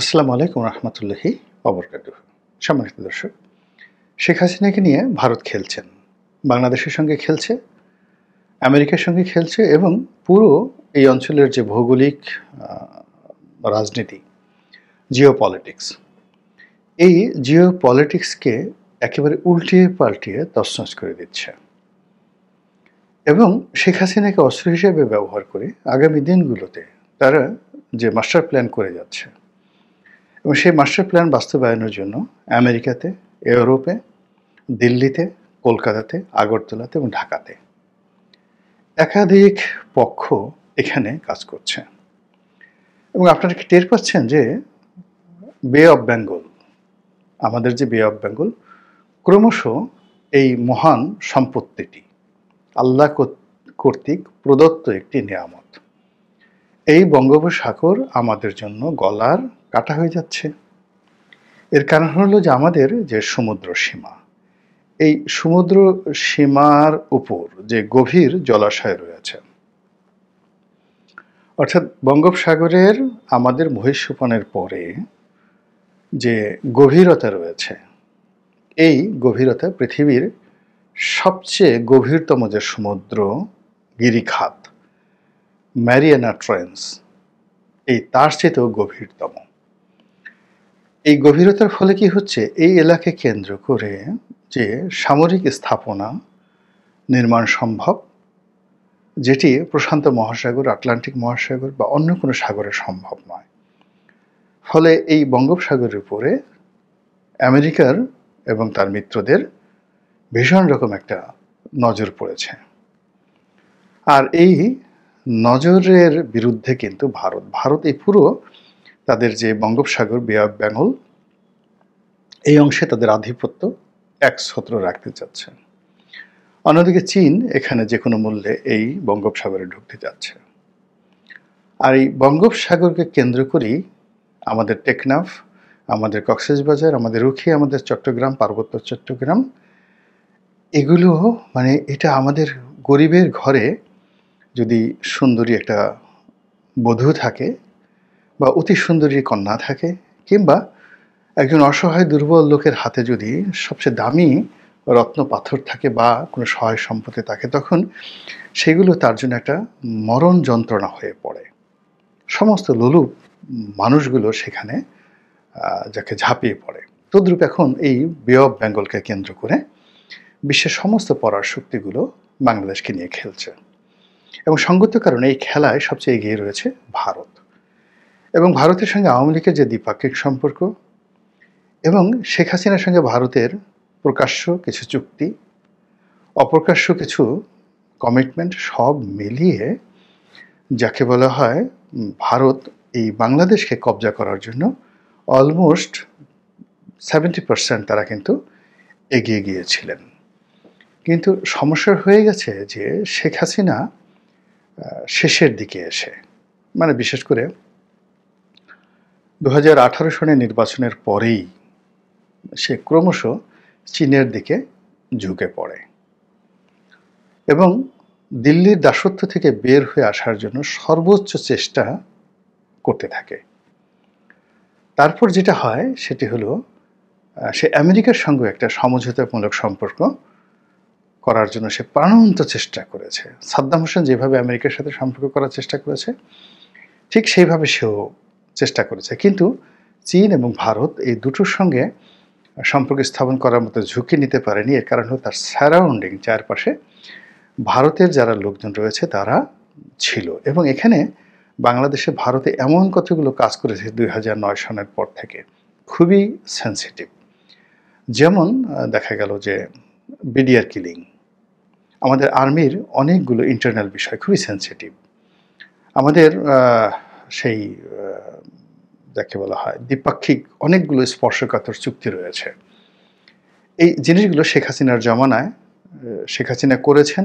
আসসালামু আলাইকুম রহমতুল্লাহি ওবরকাতুহু। সম্মানিত দর্শক, শেখ হাসিনাকে নিয়ে ভারত খেলছেন, বাংলাদেশের সঙ্গে খেলছে, আমেরিকার সঙ্গে খেলছে এবং পুরো এই অঞ্চলের যে ভৌগোলিক রাজনীতি, জিওপলিটিক্স, এই জিওপলিটিক্সকে একেবারে উল্টিয়ে পাল্টিয়ে তছনছ করে দিচ্ছে এবং শেখ হাসিনাকে অস্ত্র হিসেবে ব্যবহার করে আগামী দিনগুলোতে তারা যে মাস্টার প্ল্যান করে যাচ্ছে এবং সেই মাস্টার প্ল্যান বাস্তবায়নের জন্য আমেরিকাতে, ইউরোপে, দিল্লিতে, কলকাতাতে, আগরতলাতে এবং ঢাকাতে একাধিক পক্ষ এখানে কাজ করছে এবং আপনারা কি টের পাচ্ছেন যে বে অফ বেঙ্গল, আমাদের যে বে অফ বেঙ্গল, ক্রমশ এই মহান সম্পত্তিটি আল্লাহ কর্তৃক প্রদত্ত একটি নিয়ামত, এই বঙ্গোপসাগর আমাদের জন্য গলার কাটা হয়ে যাচ্ছে। এর কারণ হলো যে আমাদের যে সমুদ্র সীমা, এই সমুদ্র সীমার উপর যে গভীর জলাশয় রয়েছে, অর্থাৎ বঙ্গোপসাগরের আমাদের মহিষোপনের পরে যে গভীরতা রয়েছে, এই গভীরতা পৃথিবীর সবচেয়ে গভীরতম যে সমুদ্র গিরিখাত, ম্যারিয়ানা ট্রেঞ্চ, এই তার চেয়েতেও গভীরতম। এই গভীরতার ফলে কি হচ্ছে, এই এলাকাকে কেন্দ্র করে যে সামরিক স্থাপনা নির্মাণ সম্ভব, যেটি প্রশান্ত মহাসাগর, আটলান্টিক মহাসাগর বা অন্য কোনো সাগরে সম্ভব নয়। ফলে এই বঙ্গোপসাগরের উপরে আমেরিকার এবং তার মিত্রদের ভীষণ রকম একটা নজর পড়েছে। আর এই নজরের বিরুদ্ধে কিন্তু ভারত এই পুরো তাদের যে বঙ্গোপসাগর, বে অফ বেঙ্গল, এই অংশে তাদের আধিপত্য একছত্র রাখতে চাচ্ছে। অন্যদিকে চীন এখানে যে কোনো মূল্যে এই বঙ্গোপসাগরে ঢুকতে যাচ্ছে। আর এই বঙ্গোপসাগরকে কেন্দ্র করেই আমাদের টেকনাফ, আমাদের কক্সবাজার, আমাদের রুখি, আমাদের চট্টগ্রাম, পার্বত্য চট্টগ্রাম, এগুলো মানে এটা আমাদের গরিবের ঘরে যদি সুন্দরী একটা বধূ থাকে বা অতি সুন্দরী কন্যা থাকে, কিংবা একজন অসহায় দুর্বল লোকের হাতে যদি সবচেয়ে দামি রত্ন পাথর থাকে বা কোনো সহায় সম্পত্তি থাকে, তখন সেগুলো তার জন্য একটা মরণ যন্ত্রণা হয়ে পড়ে। সমস্ত লোলুপ মানুষগুলো সেখানে যাকে ঝাঁপিয়ে পড়ে। তদ্রূপ এখন এই বে অফ বেঙ্গলকে কেন্দ্র করে বিশ্বের সমস্ত পরাশক্তিগুলো বাংলাদেশকে নিয়ে খেলছে এবং সঙ্গত কারণে এই খেলায় সবচেয়ে এগিয়ে রয়েছে ভারত। এবং ভারতের সঙ্গে আওয়ামী লীগের যে দ্বিপাক্ষিক সম্পর্ক এবং শেখ হাসিনার সঙ্গে ভারতের প্রকাশ্য কিছু চুক্তি, অপ্রকাশ্য কিছু কমিটমেন্ট, সব মিলিয়ে যাকে বলা হয় ভারত এই বাংলাদেশকে কবজা করার জন্য অলমোস্ট 70% তারা কিন্তু এগিয়ে গিয়েছিলেন। কিন্তু সমস্যা হয়ে গেছে যে শেখ হাসিনা শেষের দিকে এসে, মানে বিশেষ করে 2018 সনের নির্বাচনের পরেই সে ক্রমশ চীনের দিকে ঝুঁকে পড়ে এবং দিল্লির দাসত্ব থেকে বের হয়ে আসার জন্য সর্বোচ্চ চেষ্টা করতে থাকে। তারপর যেটা হয় সেটি হলো সে আমেরিকার সঙ্গে একটা সমঝোতামূলক সম্পর্ক করার জন্য সে প্রাণান্ত চেষ্টা করেছে। সাদ্দাম হোসেন যেভাবে আমেরিকার সাথে সম্পর্ক করার চেষ্টা করেছে, ঠিক সেইভাবে সেও চেষ্টা করেছে। কিন্তু চীন এবং ভারত এই দুটোর সঙ্গে সম্পর্ক স্থাপন করার মতো ঝুঁকি নিতে পারেনি। এর কারণ হলো তার সারাউন্ডিং, চারপাশে ভারতের যারা লোকজন রয়েছে তারা ছিল। এবং এখানে বাংলাদেশে ভারতে এমন কতগুলো কাজ করেছে 2009 সনের পর থেকে, খুবই সেন্সিটিভ। যেমন দেখা গেল যে বিডিআর কিলিং, আমাদের আর্মির অনেকগুলো ইন্টারনাল বিষয় খুবই সেন্সিটিভ। আমাদের সেই যাকে বলা হয় দ্বিপাক্ষিক অনেকগুলো স্পর্শকাতর চুক্তি রয়েছে। এই জিনিসগুলো শেখ হাসিনার জমানায় শেখ হাসিনা করেছেন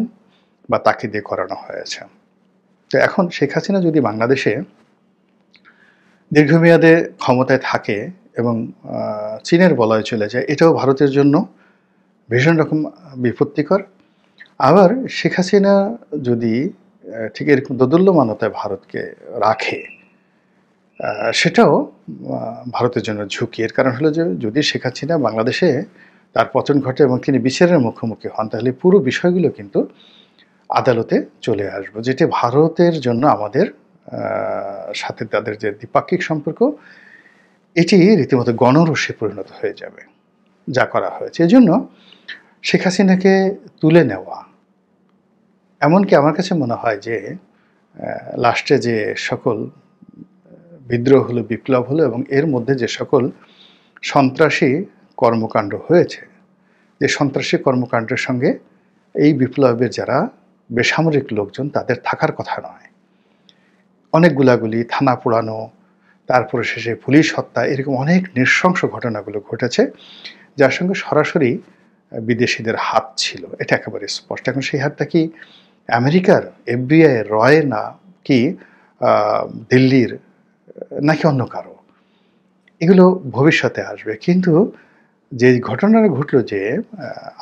বা তাকে দিয়ে করানো হয়েছে। তো এখন শেখ হাসিনা যদি বাংলাদেশে দীর্ঘমেয়াদে ক্ষমতায় থাকে এবং চীনের বলয়ে চলে যায়, এটাও ভারতের জন্য ভীষণ রকম বিপত্তিকর। আবার শেখ হাসিনা যদি ঠিক এরকম দোদুল্যমানতায় ভারতকে রাখে, সেটাও ভারতের জন্য ঝুঁকি। এর কারণ হলো যে যদি শেখ হাসিনা বাংলাদেশে তার পতন ঘটে এবং তিনি বিচারের মুখোমুখি হন, তাহলে পুরো বিষয়গুলো কিন্তু আদালতে চলে আসবে। যেটি ভারতের জন্য আমাদের সাথে তাদের যে দ্বিপাক্ষিক সম্পর্ক, এটি রীতিমতো গণরোষে পরিণত হয়ে যাবে, যা করা হয়েছে। এজন্য শেখ হাসিনাকে তুলে নেওয়া, এমনকি আমার কাছে মনে হয় যে লাস্টে যে সকল বিদ্রোহ হলো, বিপ্লব হলো এবং এর মধ্যে যে সকল সন্ত্রাসী কর্মকাণ্ড হয়েছে, যে সন্ত্রাসী কর্মকাণ্ডের সঙ্গে এই বিপ্লবের যারা বেসামরিক লোকজন তাদের থাকার কথা নয়। অনেক গুলাগুলি, থানা পোড়ানো, তারপরে শেষে পুলিশ হত্যা, এরকম অনেক নৃশংস ঘটনাগুলো ঘটেছে যার সঙ্গে সরাসরি বিদেশিদের হাত ছিল। এটা একেবারে স্পষ্ট। এখন সেই হাতটা কি আমেরিকার FBI রয়, না কি দিল্লির, নাকি অন্য কারো, এগুলো ভবিষ্যতে আসবে। কিন্তু যে ঘটনাটা ঘটলো, যে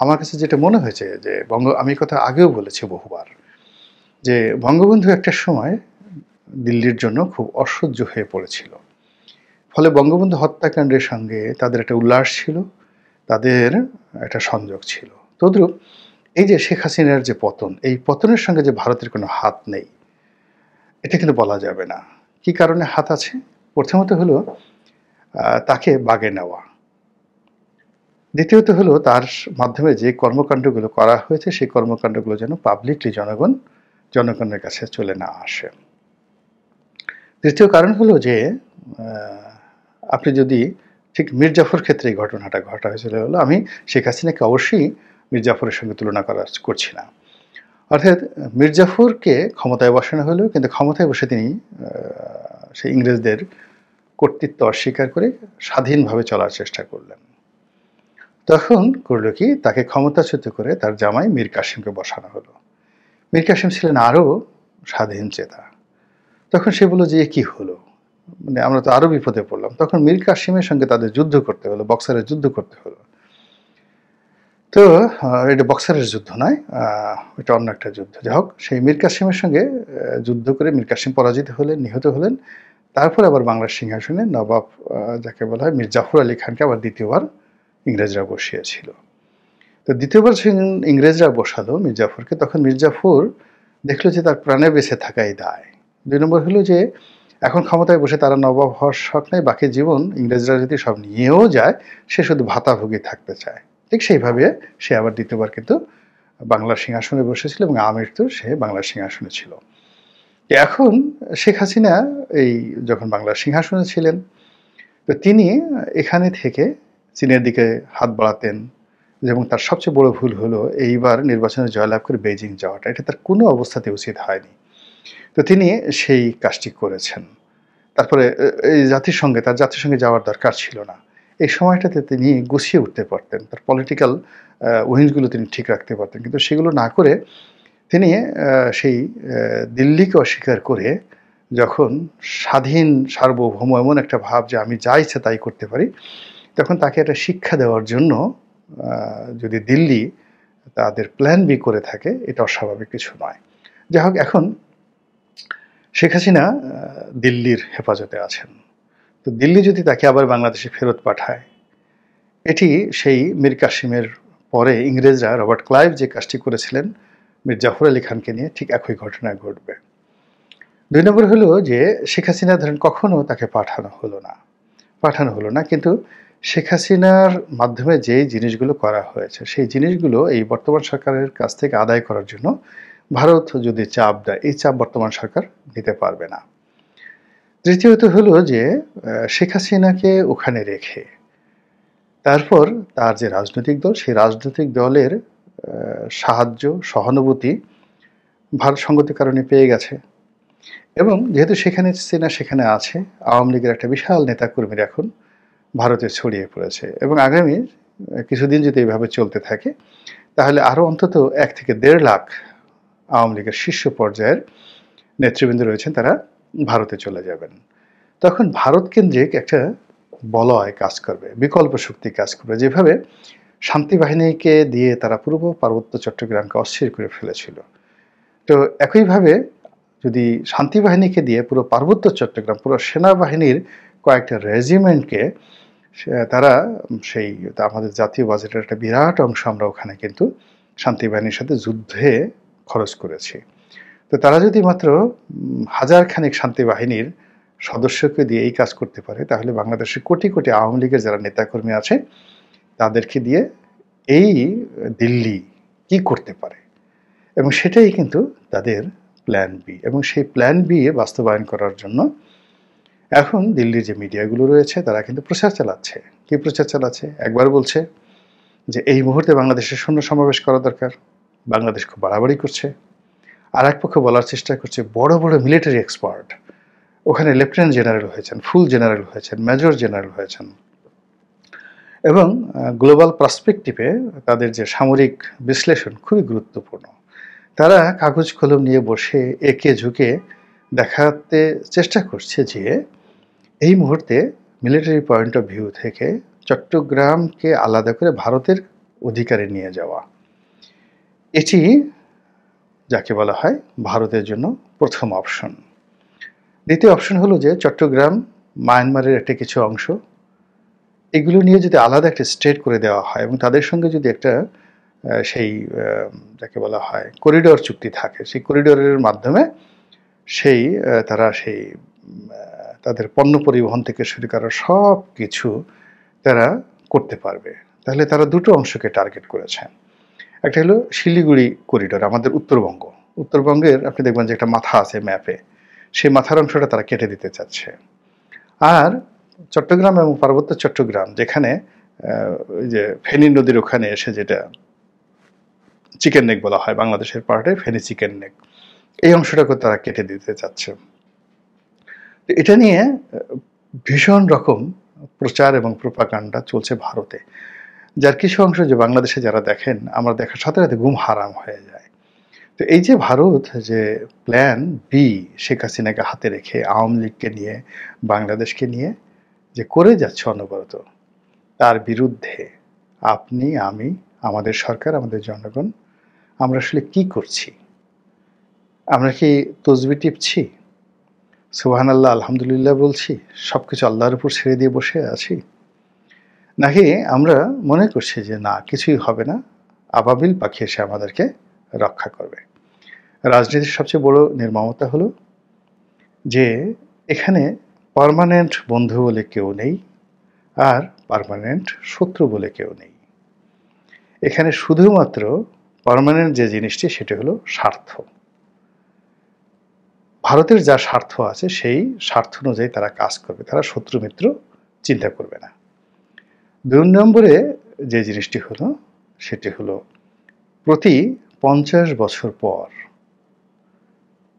আমার কাছে যেটা মনে হয়েছে যে আমি কথা আগেও বলেছি বহুবার, যে বঙ্গবন্ধু একটা সময় দিল্লির জন্য খুব অসহ্য হয়ে পড়েছিল। ফলে বঙ্গবন্ধু হত্যাকাণ্ডের সঙ্গে তাদের একটা উল্লাস ছিল, তাদের একটা সংযোগ ছিল। তদ্রূপ এই যে শেখ হাসিনার যে পতন, এই পতনের সঙ্গে যে ভারতের কোনো হাত নেই, এটা কিন্তু বলা যাবে না। কি কারণে হাত আছে? প্রথমত হলো তাকে বাগে নেওয়া, দ্বিতীয়ত হলো তার মাধ্যমে যে কর্মকাণ্ডগুলো করা হয়েছে সেই কর্মকাণ্ডগুলো যেন পাবলিকলি জনগণের কাছে চলে না আসে। তৃতীয় কারণ হলো যে আপনি যদি ঠিক মীর জাফর ক্ষেত্রে এই ঘটনাটা ঘটা হয়েছিল, হলো আমি শেখ হাসিনাকে অবশ্যই মীর জাফরের সঙ্গে তুলনা করছি না। অর্থাৎ মীর জাফরকে ক্ষমতায় বসানো হলো, কিন্তু ক্ষমতায় বসে তিনি সেই ইংরেজদের কর্তৃত্ব অস্বীকার করে স্বাধীনভাবে চলার চেষ্টা করলেন। তখন করলো কি, তাকে ক্ষমতাচ্যুত করে তার জামাই মীর কাসিমকে বসানো হলো। মীর কাসিম ছিলেন আরও স্বাধীন চেতা। তখন সে বলল যে কি হলো, মানে আমরা তো আরো বিপদে পড়লাম। তখন মীর কাসিমের সঙ্গে তাদের যুদ্ধ করতে হলো, বক্সারের যুদ্ধ করতে হলো। তো এটা বক্সারের যুদ্ধ নয়, এটা অন্য একটা যুদ্ধ। যাই হোক, সেই মীর কাসিমের সঙ্গে যুদ্ধ করে মীর কাসিম পরাজিত হলেন, নিহত হলেন। তারপর আবার বাংলার সিংহাসনে নবাব, যাকে বলা হয় মীর জাফর আলী খানকে আবার দ্বিতীয়বার ইংরেজরা বসিয়েছিল। তো দ্বিতীয়বার ইংরেজরা বসালো মীর জাফরকে। তখন মীর জাফর দেখলো যে তার প্রাণে বেঁচে থাকাই দায়। 2 নম্বর হলো যে এখন ক্ষমতায় বসে তারা নবাব হওয়ার শখ নেই, বাকি জীবন ইংরেজরা যদি সব নিয়েও যায়, সে শুধু ভাতাভোগী থাকতে চায়। ঠিক সেইভাবে সে আবার দ্বিতীয়বার কিন্তু বাংলার সিংহাসনে বসেছিল এবং আমৃত্যু সে বাংলার সিংহাসনে ছিল। এখন শেখ হাসিনা এই যখন বাংলার সিংহাসনে ছিলেন, তো তিনি এখানে থেকে চীনের দিকে হাত বাড়াতেন, এবং তার সবচেয়ে বড় ভুল হলো এইবার নির্বাচনে জয়লাভ করে বেইজিং যাওয়াটা। এটা তার কোনো অবস্থাতে উচিত হয়নি। তো তিনি সেই কাজটি করেছেন। তারপরে এই তার জাতিসংঘে যাওয়ার দরকার ছিল না। এই সময়টাতে তিনি গুছিয়ে উঠতে পারতেন, তার পলিটিক্যাল উইংসগুলো তিনি ঠিক রাখতে পারতেন। কিন্তু সেগুলো না করে তিনি সেই দিল্লিকে অস্বীকার করে যখন স্বাধীন সার্বভৌম এমন একটা ভাব যে আমি যা ইচ্ছে তাই করতে পারি, তখন তাকে একটা শিক্ষা দেওয়ার জন্য যদি দিল্লি তাদের প্ল্যান বি করে থাকে, এটা অস্বাভাবিক কিছু নয়। যাই হোক, এখন শেখ হাসিনা দিল্লির হেফাজতে আছেন। তো দিল্লি যদি তাকে আবার বাংলাদেশে ফেরত পাঠায়, এটি সেই মীর কাসিমের পরে ইংরেজরা রবার্ট ক্লাইভ যে কাজটি করেছিলেন মীর জাফর আলী খানকে নিয়ে, ঠিক একই ঘটনা ঘটবে। 2 নম্বর হলো যে শেখ হাসিনা ধরেন কখনো তাকে পাঠানো হলো না, কিন্তু শেখ হাসিনার মাধ্যমে যে জিনিসগুলো করা হয়েছে সেই জিনিসগুলো এই বর্তমান সরকারের কাছ থেকে আদায় করার জন্য ভারত যদি চাপ দেয়, এই চাপ বর্তমান সরকার নিতে পারবে না। তৃতীয়ত হলো যে শেখ হাসিনাকে ওখানে রেখে তারপর তার যে রাজনৈতিক দল, সেই রাজনৈতিক দলের সাহায্য, সহানুভূতি ভারত সঙ্গতির কারণে পেয়ে গেছে। এবং যেহেতু সেখানে আছে, আওয়ামী লীগের একটা বিশাল নেতাকর্মীরা এখন ভারতে ছড়িয়ে পড়েছে। এবং আগামী কিছুদিন যদি এইভাবে চলতে থাকে, তাহলে আরও অন্তত 1 থেকে 1.5 লাখ আওয়ামী লীগের শীর্ষ পর্যায়ের নেতৃবৃন্দ রয়েছেন, তারা ভারতে চলে যাবেন। তখন ভারত কেন্দ্রিক একটা বলয় কাজ করবে, বিকল্প শক্তি কাজ করবে। যেভাবে শান্তি বাহিনীকে দিয়ে তারা পূর্ব পার্বত্য চট্টগ্রামকে অস্থির করে ফেলেছিল, তো একইভাবে যদি শান্তি বাহিনীকে দিয়ে পুরো পার্বত্য চট্টগ্রাম, পুরো সেনাবাহিনীর কয়েকটা রেজিমেন্টকে তারা সেই আমাদের জাতীয় বাজেটের একটা বিরাট অংশ আমরা ওখানে কিন্তু শান্তি বাহিনীর সাথে যুদ্ধে খরচ করেছি। তো তারা যদি মাত্র হাজার খানেক শান্তি বাহিনীর সদস্যকে দিয়ে এই কাজ করতে পারে, তাহলে বাংলাদেশের কোটি কোটি আওয়ামী লীগের যারা নেতাকর্মী আছে তাদেরকে দিয়ে এই দিল্লি কি করতে পারে, এবং সেটাই কিন্তু তাদের প্ল্যান বি। এবং সেই প্ল্যান বি বাস্তবায়ন করার জন্য এখন দিল্লির যে মিডিয়াগুলো রয়েছে তারা কিন্তু প্রচার চালাচ্ছে। কি প্রচার চালাচ্ছে? একবার বলছে যে এই মুহূর্তে বাংলাদেশের সৈন্য সমাবেশ করা দরকার, বাংলাদেশ খুব বাড়াবাড়ি করছে। আর এক পক্ষ বলার চেষ্টা করছে বড় বড় মিলিটারি এক্সপার্ট ওখানে লেফটেন্যান্ট জেনারেল হয়েছেন, ফুল জেনারেল হয়েছেন, মেজর জেনারেল হয়েছেন, এবং গ্লোবাল পার্সপেক্টিভে তাদের যে সামরিক বিশ্লেষণ খুবই গুরুত্বপূর্ণ। তারা কাগজ কলম নিয়ে বসে একে ঝুঁকে দেখাতে চেষ্টা করছে যে এই মুহূর্তে মিলিটারি পয়েন্ট অফ ভিউ থেকে চট্টগ্রামকে আলাদা করে ভারতের অধিকারে নিয়ে যাওয়া, এটি যাকে বলা হয় ভারতের জন্য প্রথম অপশন। দ্বিতীয় অপশন হলো যে চট্টগ্রাম মায়ানমারের একটা কিছু অংশ, এগুলো নিয়ে যদি আলাদা একটা স্টেট করে দেওয়া হয় এবং তাদের সঙ্গে যদি একটা সেই যাকে বলা হয় করিডোর চুক্তি থাকে, সেই করিডোরের মাধ্যমে সেই তারা সেই তাদের পণ্য পরিবহন থেকে শুরু করার সব কিছু তারা করতে পারবে। তাহলে তারা দুটো অংশকে টার্গেট করেছে। একটা হলো শিলিগুড়ি করিডোর, আমাদের উত্তরবঙ্গ, উত্তরবঙ্গের আপনি দেখবেন যে একটা মাথা আছে ম্যাপে, সেই মাথার অংশটা তারা কেটে দিতে চাচ্ছে। আর চট্টগ্রাম এবং পার্বত্য চট্টগ্রাম যেখানে ওই যে ফেনী নদীর ওখানে এসে যেটা চিকেন নেক বলা হয় বাংলাদেশের পার্টে, ফেনী চিকেন নেক, এই অংশটাকে তারা কেটে দিতে চাচ্ছে। এটা নিয়ে ভীষণ রকম প্রচার এবং প্রোপাগান্ডা চলছে ভারতে, যার কিছু অংশ যে বাংলাদেশে যারা দেখেন, আমরা দেখার সাথে সাথে ঘুম হারাম হয়ে যায়। তো এই যে ভারত যে প্ল্যান বি শেখ হাসিনাকে হাতে রেখে আওয়ামী লীগকে নিয়ে বাংলাদেশকে নিয়ে যে করে যাচ্ছে অনবরত, তার বিরুদ্ধে আপনি, আমি, আমাদের সরকার, আমাদের জনগণ আমরা আসলে কি করছি? আমরা কি তসবি টিপছি, সুবহানাল্লাহ আলহামদুলিল্লাহ বলছি, সব কিছু আল্লাহর উপর ছেড়ে দিয়ে বসে আছি, নাকি আমরা মনে করছি যে না কিছুই হবে না, আবাবিল পাখি এসে আমাদেরকে রক্ষা করবে? রাজনীতির সবচেয়ে বড় নির্মমতা হলো যে এখানে পার্মানেন্ট বন্ধু বলে কেউ নেই, আর পার্মানেন্ট শত্রু বলে কেউ নেই। এখানে শুধুমাত্র পার্মানেন্ট যে জিনিসটি সেটা হলো স্বার্থ। ভারতের যা স্বার্থ আছে সেই স্বার্থ অনুযায়ী তারা কাজ করবে, তারা শত্রু মিত্র চিন্তা করবে না। ২ নম্বরে যে জিনিসটি হলো সেটি হলো প্রতি ৫০ বছর পর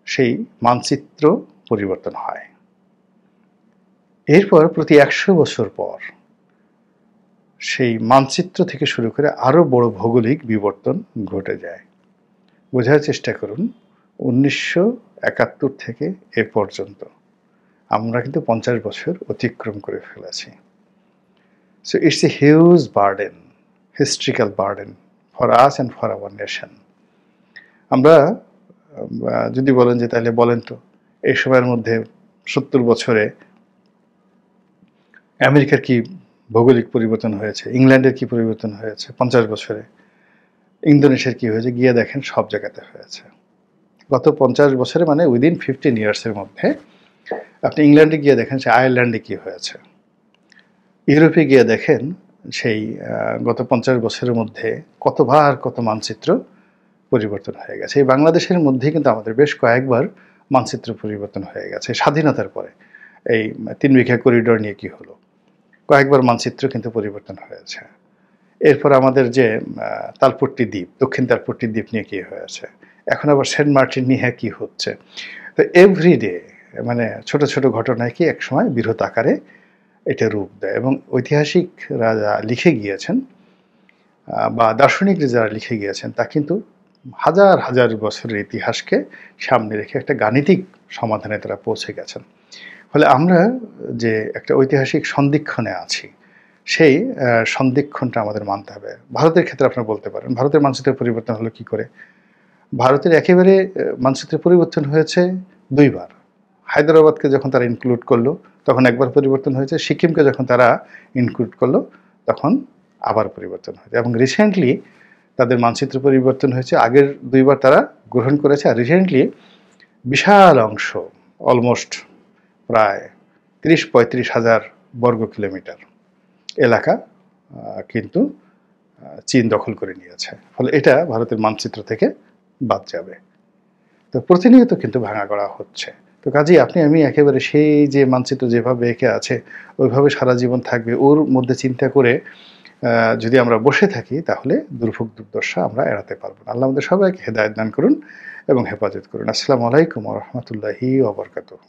সেই মানচিত্র পরিবর্তন হয়, এরপর প্রতি ১০০ বছর পর সেই মানচিত্র থেকে শুরু করে আরো বড় ভৌগোলিক বিবর্তন ঘটে যায়। বোঝার চেষ্টা করুন, ১৯৭১ থেকে এ পর্যন্ত আমরা কিন্তু ৫০ বছর অতিক্রম করে ফেলেছি। So it's a huge burden, historical burden for us and for our nation. আমরা যদি বলেন যে তাহলে বলেন তো এই সময়ের মধ্যে ৭০ বছরে আমেরিকার কি ভৌগোলিক পরিবর্তন হয়েছে, ইংল্যান্ডের কি পরিবর্তন হয়েছে, ৫০ বছরে ইন্দোনেশিয়ার কি হয়েছে, গিয়ে দেখেন সব জায়গাতে হয়েছে। গত ৫০ বছরে মানে উইদিন 15 ইয়ার্সের মধ্যে আপনি ইংল্যান্ডে গিয়ে দেখেন সে আয়ারল্যান্ডে কি হয়েছে, ইউরোপে গিয়ে দেখেন সেই গত ৫০ বছরের মধ্যে কতবার কত মানচিত্র পরিবর্তন হয়ে গেছে। এই বাংলাদেশের মধ্যেই কিন্তু আমাদের বেশ কয়েকবার মানচিত্র পরিবর্তন হয়ে গেছে। স্বাধীনতার পরে এই ৩ বিঘা করিডোর নিয়ে কি হলো, কয়েকবার মানচিত্র কিন্তু পরিবর্তন হয়েছে। এরপর আমাদের যে তালপট্টি দ্বীপ, দক্ষিণ তালপট্টি দ্বীপ নিয়ে কি হয়েছে, এখন আবার সেন্ট মার্টিন নিয়ে কি হচ্ছে। তো এভরিডে মানে ছোট ছোট ঘটনায় কি একসময় বৃহৎ আকারে এটা রূপ দেয়। এবং ঐতিহাসিকরা যা লিখে গিয়েছেন বা দার্শনিকরা যারা লিখে গিয়েছেন তা কিন্তু হাজার হাজার বছরের ইতিহাসকে সামনে রেখে একটা গাণিতিক সমাধানে তারা পৌঁছে গেছেন। ফলে আমরা যে একটা ঐতিহাসিক সন্ধিক্ষণে আছি, সেই সন্ধিক্ষণটা আমাদের মানতে হবে। ভারতের ক্ষেত্রে আপনারা বলতে পারেন ভারতের মানচিত্রের পরিবর্তন হলো কি করে? ভারতের একেবারে মানচিত্রে পরিবর্তন হয়েছে ২ বার। হায়দ্রাবাদকে যখন তারা ইনক্লুড করলো তখন একবার পরিবর্তন হয়েছে, সিকিমকে যখন তারা ইনক্লুড করলো তখন আবার পরিবর্তন হয়েছে, এবং রিসেন্টলি তাদের মানচিত্র পরিবর্তন হয়েছে। আগের ২ বার তারা গ্রহণ করেছে, আর রিসেন্টলি বিশাল অংশ, অলমোস্ট প্রায় ৩০-৩৫ হাজার বর্গ কিলোমিটার এলাকা কিন্তু চীন দখল করে নিয়েছে। ফলে এটা ভারতের মানচিত্র থেকে বাদ যাবে। তো প্রতিনিয়ত কিন্তু ভাঙা করা হচ্ছে। তো কাজেই আপনি আমি একেবারে সেই যে মানচিত্র যেভাবে এঁকে আছে ওইভাবে সারা জীবন থাকবে ওর মধ্যে চিন্তা করে যদি আমরা বসে থাকি তাহলে দুর্ভোগ দুর্দশা আমরা এড়াতে পারবো না। আল্লাহ আমাদের সবাইকে হেদায়েত দান করুন এবং হেফাজত করুন। আসসালামু আলাইকুম ওয়া রাহমাতুল্লাহি ওয়া বারাকাতুহু।